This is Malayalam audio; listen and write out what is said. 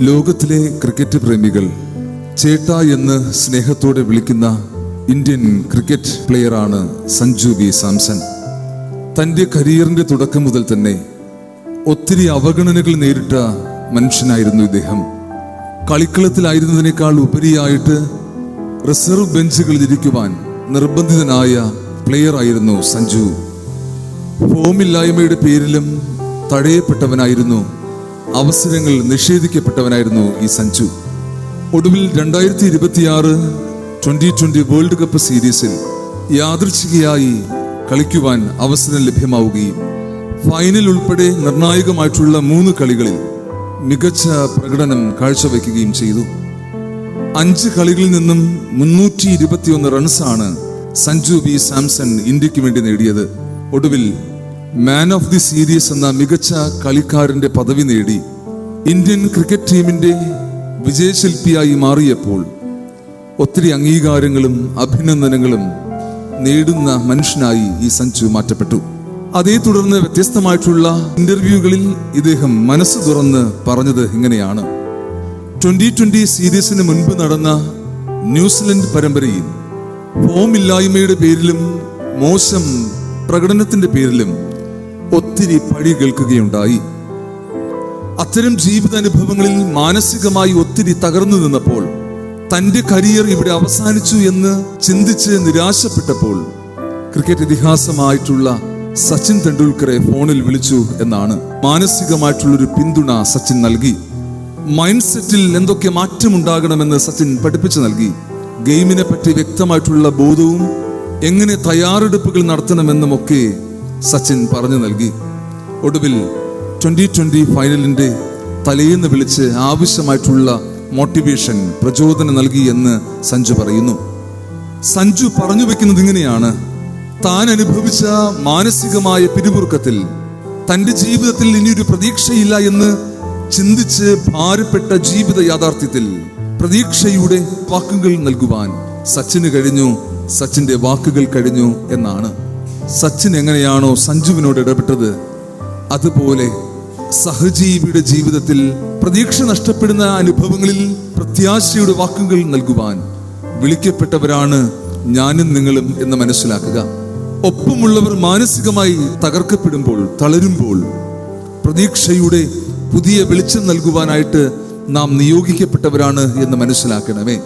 ലോകത്തിലെ ക്രിക്കറ്റ് പ്രേമികൾ ചേട്ട എന്ന് സ്നേഹത്തോടെ വിളിക്കുന്ന ഇന്ത്യൻ ക്രിക്കറ്റ് പ്ലെയറാണ് സഞ്ജു വി സാംസൺ. തൻ്റെ കരിയറിൻ്റെ തുടക്കം മുതൽ തന്നെ ഒത്തിരി അവഗണനകൾ നേരിട്ട മനുഷ്യനായിരുന്നു ഇദ്ദേഹം. കളിക്കളത്തിലായിരുന്നതിനേക്കാൾ ഉപരിയായിട്ട് റിസർവ് ബെഞ്ചുകളിൽ ഇരിക്കുവാൻ നിർബന്ധിതനായ പ്ലെയറായിരുന്നു സഞ്ജു. ഫോമില്ലായ്മയുടെ പേരിലും തടയപ്പെട്ടവനായിരുന്നു, അവസരങ്ങൾ നിഷേധിക്കപ്പെട്ടവനായിരുന്നു ഈ സഞ്ജു. ഒടുവിൽ 2026 2020 വേൾഡ് കപ്പ് സീരീസിൽ യാദൃച്ഛികയായി കളിക്കുവാൻ അവസരം ലഭ്യമാവുകയും ഫൈനൽ ഉൾപ്പെടെ നിർണായകമായിട്ടുള്ള 3 കളികളിൽ മികച്ച പ്രകടനം കാഴ്ചവെക്കുകയും ചെയ്തു. 5 കളികളിൽ നിന്നും 321 റൺസാണ് സഞ്ജു വി സാംസൺ ഇന്ത്യക്ക് വേണ്ടി നേടിയത്. ഒടുവിൽ മാൻ ഓഫ് ദി സീരീസ് എന്ന മികച്ച കളിക്കാരന്റെ പദവി നേടി ഇന്ത്യൻ ക്രിക്കറ്റ് ടീമിന്റെ വിജയശില്പിയായി മാറിയപ്പോൾ ഒത്തിരി അംഗീകാരങ്ങളും അഭിനന്ദനങ്ങളും നേടുന്ന മനുഷ്യനായി ഈ സഞ്ജു മാറ്റപ്പെട്ടു. അതേ തുടർന്ന് വ്യത്യസ്തമായിട്ടുള്ള ഇന്റർവ്യൂകളിൽ ഇദ്ദേഹം മനസ്സ് തുറന്ന് പറഞ്ഞത് ഇങ്ങനെയാണ്: 2020 സീരീസിന് മുൻപ് നടന്ന ന്യൂസിലൻഡ് പരമ്പരയിൽ ഫോമില്ലായ്മയുടെ പേരിലും മോശം പ്രകടനത്തിന്റെ പേരിലും ഒത്തിരി പഴി കേൾക്കുകയുണ്ടായി. അത്തരം ജീവിതാനുഭവങ്ങളിൽ മാനസികമായി ഒത്തിരി തകർന്നു നിന്നപ്പോൾ തൻ്റെ കരിയർ ഇവിടെ അവസാനിച്ചു എന്ന് ചിന്തിച്ച് നിരാശപ്പെട്ടപ്പോൾ ക്രിക്കറ്റ് ഇതിഹാസമായിട്ടുള്ള സച്ചിൻ തെണ്ടുൽക്കറെ ഫോണിൽ വിളിച്ചു എന്നാണ്. മാനസികമായിട്ടുള്ളൊരു പിന്തുണ സച്ചിൻ നൽകി. മൈൻഡ് സെറ്റിൽ എന്തൊക്കെ മാറ്റമുണ്ടാകണമെന്ന് സച്ചിൻ പഠിപ്പിച്ചു നൽകി. ഗെയിമിനെ പറ്റി വ്യക്തമായിട്ടുള്ള ബോധവും എങ്ങനെ തയ്യാറെടുപ്പുകൾ നടത്തണമെന്നുമൊക്കെ സച്ചിൻ പറഞ്ഞു നൽകി. ഒടുവിൽ 2020 ഫൈനലിന്റെ തലേന്ന് വിളിച്ച് ആവശ്യമായിട്ടുള്ള മോട്ടിവേഷൻ, പ്രചോദനം നൽകി എന്ന് സഞ്ജു പറയുന്നു. സഞ്ജു പറഞ്ഞു വെക്കുന്നത് ഇങ്ങനെയാണ്: താൻ അനുഭവിച്ച മാനസികമായ പിരിമുറുക്കത്തിൽ തൻ്റെ ജീവിതത്തിൽ ഇനിയൊരു പ്രതീക്ഷയില്ല എന്ന് ചിന്തിച്ച് ഭാരപ്പെട്ട ജീവിത യാഥാർത്ഥ്യത്തിൽ പ്രതീക്ഷയുടെ വാക്കുകൾ നൽകുവാൻ സച്ചിന് കഴിഞ്ഞു, സച്ചിന്റെ വാക്കുകൾ കഴിഞ്ഞു എന്നാണ്. സച്ചിൻ എങ്ങനെയാണോ സഞ്ജുവിനോട് ഇടപെട്ടത്, അതുപോലെ സഹജീവിയുടെ ജീവിതത്തിൽ പ്രതീക്ഷ നഷ്ടപ്പെടുന്ന അനുഭവങ്ങളിൽ പ്രത്യാശയുടെ വാക്കുകൾ നൽകുവാൻ വിളിക്കപ്പെട്ടവരാണ് ഞാനും നിങ്ങളും എന്ന് മനസ്സിലാക്കുക. ഒപ്പമുള്ളവർ മാനസികമായി തകർക്കപ്പെടുമ്പോൾ, തളരുമ്പോൾ പ്രതീക്ഷയുടെ പുതിയ വെളിച്ചം നൽകുവാനായിട്ട് നാം നിയോഗിക്കപ്പെട്ടവരാണ് എന്ന് മനസ്സിലാക്കണമേ.